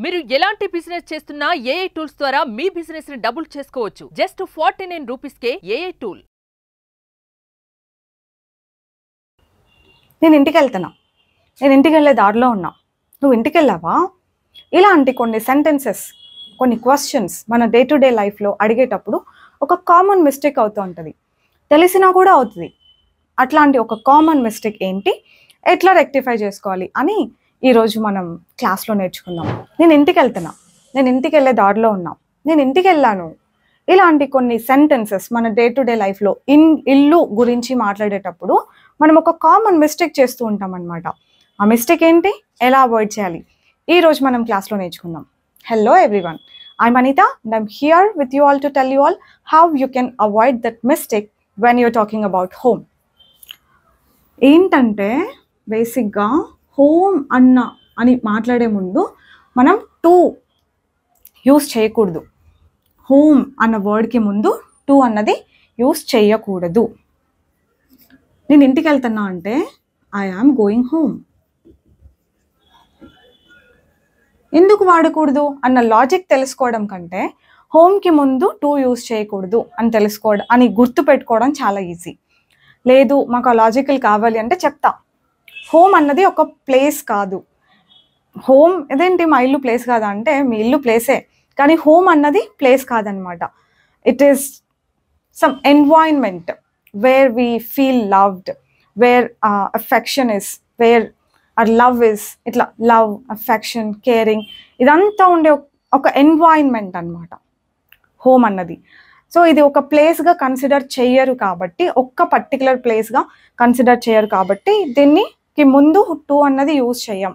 మీరు ఎలాంటి బిజినెస్ చేస్తున్నా ఏఐ టూల్స్ ద్వారా మీ బిజినెస్ ని డబుల్ చేసుకోవచ్చు. జస్ట్ 49 రూపీస్కే ఏఐ టూల్. నేను ఇంటికి వెళ్తున్నా, నేను ఇంటికి వెళ్ళే దారిలో ఉన్నా, నువ్వు ఇంటికి వెళ్ళావా? ఇలాంటి కొన్ని సెంటెన్సెస్, కొన్ని క్వశ్చన్స్ మన డే టు డే లైఫ్లో అడిగేటప్పుడు ఒక కామన్ మిస్టేక్ అవుతూ ఉంటుంది, తెలిసినా కూడా అవుతుంది. అట్లాంటి ఒక కామన్ మిస్టేక్ ఏంటి, ఎట్లా రెక్టిఫై చేసుకోవాలి అని ఈరోజు మనం క్లాస్లో నేర్చుకుందాం. నేను ఇంటికి వెళ్తున్నా, నేను ఇంటికి వెళ్ళే దారిలో ఉన్నా, నేను ఇంటికి వెళ్ళాను. ఇలాంటి కొన్ని సెంటెన్సెస్ మన డే టు డే లైఫ్లో ఇల్లు గురించి మాట్లాడేటప్పుడు మనం ఒక కామన్ మిస్టేక్ చేస్తూ ఉంటాం అనమాట. ఆ మిస్టేక్ ఏంటి, ఎలా అవాయిడ్ చేయాలి, ఈరోజు మనం క్లాస్లో నేర్చుకుందాం. Hello everyone, I'm Anita and I'm here with you all to tell you all how you can avoid that mistake when you're talking about home. ఏంటంటే బేసిక్గా హోమ్ అని మాట్లాడే ముందు మనం టు యూస్ చేయకూడదు. హోమ్ అన్న వర్డ్కి ముందు టు అన్నది యూస్ చేయకూడదు. నేను ఇంటికి వెళ్తున్నా అంటే ఐ యామ్ గోయింగ్ హోమ్. ఎందుకు వాడకూడదు అన్న లాజిక్ తెలుసుకోవడం కంటే హోమ్కి ముందు టు యూస్ చేయకూడదు అని తెలుసుకోవడం అని గుర్తు పెట్టుకోవడం చాలా ఈజీ. లేదు మాకు ఆ లాజికల్ కావాలి అంటే చెప్తా. హోమ్ అన్నది ఒక ప్లేస్ కాదు. హోమ్ ఇదేంటి మా ఇల్లు ప్లేస్ కాదా అంటే మీ ఇల్లు ప్లేసే, కానీ హోమ్ అన్నది ప్లేస్ కాదనమాట. It is some environment where we feel loved, where affection is, where are love is. ఇట్లా లవ్, అఫెక్షన్, కేరింగ్ ఇదంతా ఉండే ఒక ఎన్వైరన్మెంట్ అనమాట హోమ్ అన్నది. సో ఇది ఒక ప్లేస్గా కన్సిడర్ చేయరు కాబట్టి, ఒక్క పర్టికులర్ ప్లేస్గా కన్సిడర్ చేయరు కాబట్టి దీనికి ముందు టు అన్నది యూజ్ చేయం.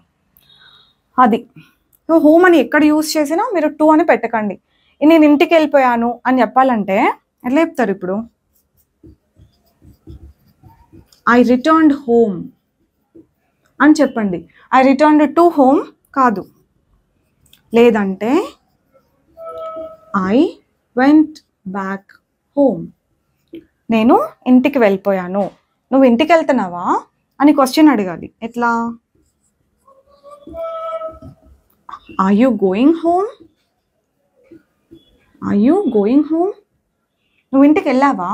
అది హోమ్ అని ఎక్కడ యూజ్ చేసినా మీరు టు అని పెట్టకండి. నేను ఇంటికి వెళ్ళిపోయాను అని చెప్పాలంటే ఎట్లా చెప్తారు? ఇప్పుడు ఐ రిటర్న్డ్ హోమ్ అని చెప్పండి. ఐ రిటర్న్డ్ టు హోమ్ కాదు. లేదంటే ఐ వెంట్ బ్యాక్ హోమ్. నేను ఇంటికి వెళ్ళిపోయాను. నువ్వు ఇంటికి వెళ్తున్నావా అని క్వశ్చన్ అడగాలి. ఎట్లా? Are you going home? Are you going home? నువ్వు ఇంటికి వెళ్ళావా?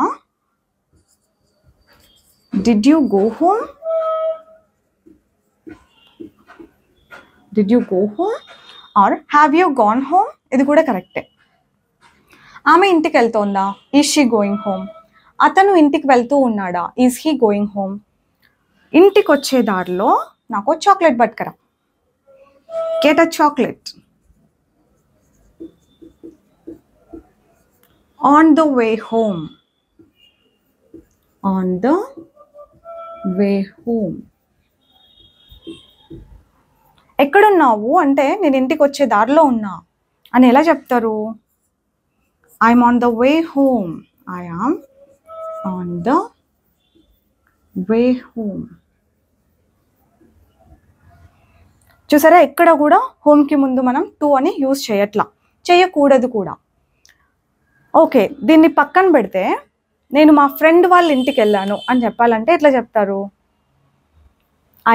Did you go home? Did you go home or have you gone home? ఇది కూడా కరెక్టే. ఆమె ఇంటికి వెళ్తోందా? Is she going home? అతను ఇంటికి వెళ్తూ ఉన్నాడా? Is he going home? ఇంటికి వచ్చే దారిలో నాకు చాక్లెట్ పట్టుకరా. Get a chocolate. On the way home. On the way home. ఎక్కడున్నావు అంటే నేను ఇంటికి వచ్చే దారిలో ఉన్నా అని ఎలా చెప్తారు? I'm on the way home. I am on the way home. చూసారా, ఎక్కడ కూడా హోమ్కి ముందు మనం టు అని యూజ్ చేయకూడదు కూడా. ఓకే, దీన్ని పక్కన పెడితే నేను మా ఫ్రెండ్ వాళ్ళ ఇంటికి వెళ్ళాను అని చెప్పాలంటే ఎట్లా చెప్తారు?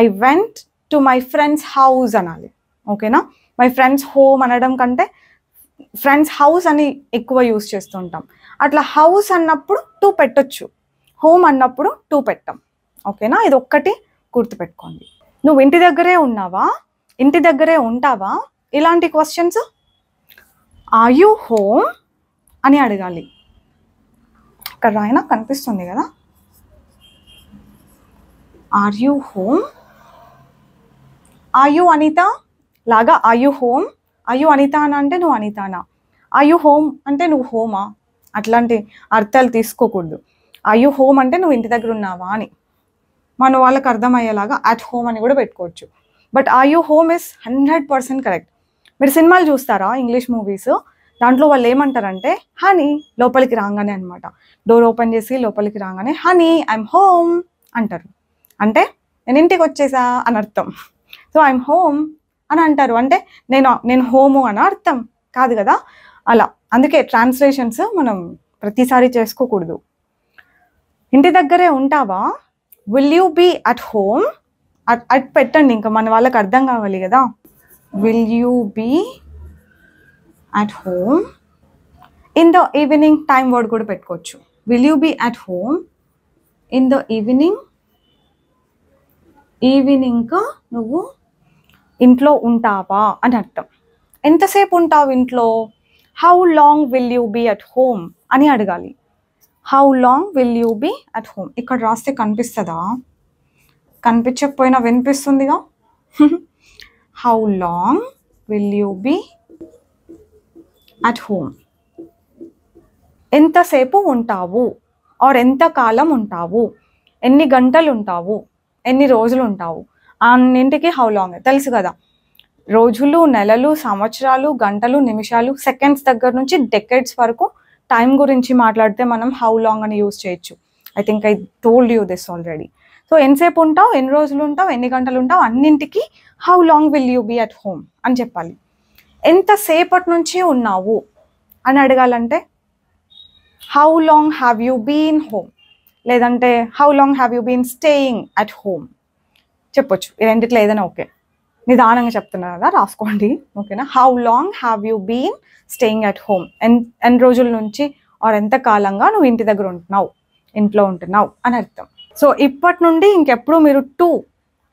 I went to my friends house అనాలి. ఓకేనా? మై ఫ్రెండ్స్ హోమ్ అనడం కంటే ఫ్రెండ్స్ హౌస్ అని ఎక్కువ యూజ్ చేస్తుంటాం. అట్లా హౌస్ అన్నప్పుడు టూ పెట్టొచ్చు, హోమ్ అన్నప్పుడు టూ పెట్టాం. ఓకేనా? ఇది ఒక్కటి గుర్తుపెట్టుకోండి. నువ్వు ఇంటి దగ్గరే ఉన్నావా, ఇంటి దగ్గరే ఉంటావా, ఇలాంటి క్వశ్చన్స్ ఆర్ యూ హోమ్ అని అడగాలి. ఇక్కడ రాయినా కనిపిస్తుంది కదా, are you home. Are you Anita లాగా are you home, are you Anita అని అంటే నువ్వు అనితానా, ఆర్ యూ హోమ్ అంటే నువ్వు హోమా, అట్లాంటి అర్థాలు తీసుకోకూడదు. ఆర్ యూ హోమ్ అంటే నువ్వు ఇంటి దగ్గర ఉన్నావా అని. మన వాళ్ళకి అర్థమయ్యేలాగా అట్ హోమ్ అని కూడా పెట్టుకోవచ్చు. But are you home is 100% correct. మీరు సినిమాలు చూస్తారా, ఇంగ్లీష్ మూవీస్, దాంట్లో వాళ్ళు ఏమంటారంటే హనీ లోపలికి రాగానే అనమాట, డోర్ ఓపెన్ చేసి లోపలికి రాగానే హనీ ఐఎమ్ హోమ్ అంటారు. అంటే నేను ఇంటికి వచ్చేసా అని అర్థం. సో ఐఎమ్ హోమ్ అని అంటారు అంటే నేను హోము అని అర్థం కాదు కదా. అలా అందుకే ట్రాన్స్లేషన్స్ మనం ప్రతిసారి చేసుకోకూడదు. ఇంటి దగ్గరే ఉంటావా, will you be at home, at పెట్టండి, ఇంకా మన వాళ్ళకి అర్థం కావాలి కదా. Will you be at home. In the evening time word కూడా పెట్టుకోవచ్చు. Will you be at home in the evening? Evening నువ్వు ఇంట్లో ఉంటావా అని అర్థం. ఎంతసేపు ఉంటావు ఇంట్లో? How long will you be at home అని అడగాలి. How long will you be at home. ఇక్కడ రాస్తే కనిపిస్తుందా? కనిపించకపోయినా వినిపిస్తుందిగా. How long will you be at home. ఎంతసేపు ఉంటావు ఆర్ ఎంత కాలం ఉంటావు, ఎన్ని గంటలు ఉంటావు, ఎన్ని రోజులు ఉంటావు, అన్నింటికి హౌ లాంగ్ తెలుసు కదా. రోజులు, నెలలు, సంవత్సరాలు, గంటలు, నిమిషాలు, సెకండ్స్ దగ్గర నుంచి డెకేడ్స్ వరకు టైం గురించి మాట్లాడితే మనం హౌ లాంగ్ అని యూజ్ చేయొచ్చు. I think I told you this already. So ఎంతసేపు ఉంటావు, ఎన్ని రోజులు ఉంటావు, ఎన్ని గంటలు ఉంటావు, అన్నింటికి how long will you be at home అని చెప్పాలి. ఎంతసేపటి నుంచి ఉన్నావు అని అడగాలంటే how long have you been home, లేదంటే how long have you been staying at home చెప్పొచ్చు. ఈ రెండిట్లో ఏదైనా ఓకే. నిదానంగా చెప్తున్నా కదా, రాసుకోండి ఓకేనా. How long have you been staying at home, ఎన్ని రోజుల నుంచి ఆర్ ఎంత కాలంగా నువ్వు ఇంటి దగ్గర ఉంటున్నావు, ఇంట్లో ఉంటున్నావు అని అర్థం. సో ఇప్పటి నుండి ఇంకెప్పుడు మీరు టు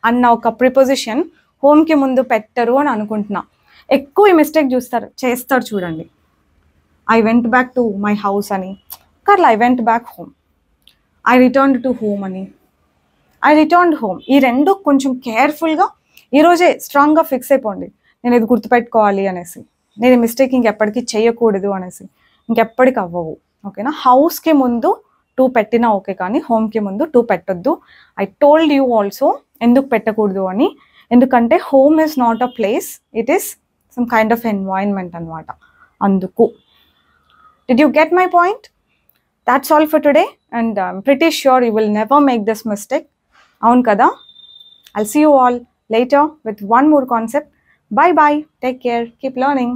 అన్న ఒక ప్రిపోజిషన్ హోమ్కి ముందు పెట్టరు అని అనుకుంటున్నా. ఎక్కువ ఈ మిస్టేక్ చేస్తారు చూడండి. I went back to my house అని, కానీ I went back home. I returned to home అని, ఐ రిటర్న్డ్ హోమ్. ఈ రెండు కొంచెం కేర్ఫుల్గా ఈరోజే స్ట్రాంగ్గా ఫిక్స్ అయిపోండి. నేను ఇది గుర్తుపెట్టుకోవాలి అనేసి, నేను ఈ మిస్టేక్ ఇంకెప్పటికీ చేయకూడదు అనేసి. ఇంకెప్పటికి అవ్వవు ఓకేనా. హౌస్కి ముందు టూ పెట్టినా ఓకే, కానీ హోమ్కి ముందు టూ పెట్టొద్దు. ఐ టోల్డ్ యూ ఆల్సో ఎందుకు పెట్టకూడదు అని. ఎందుకంటే home is not a place, it is some kind of environment అనమాట. అందుకు. Did you get my point? That's all for today, and I'm pretty sure you will never make this mistake. Avun kada? I'll see you all later with one more concept. Bye bye. Take care. Keep learning.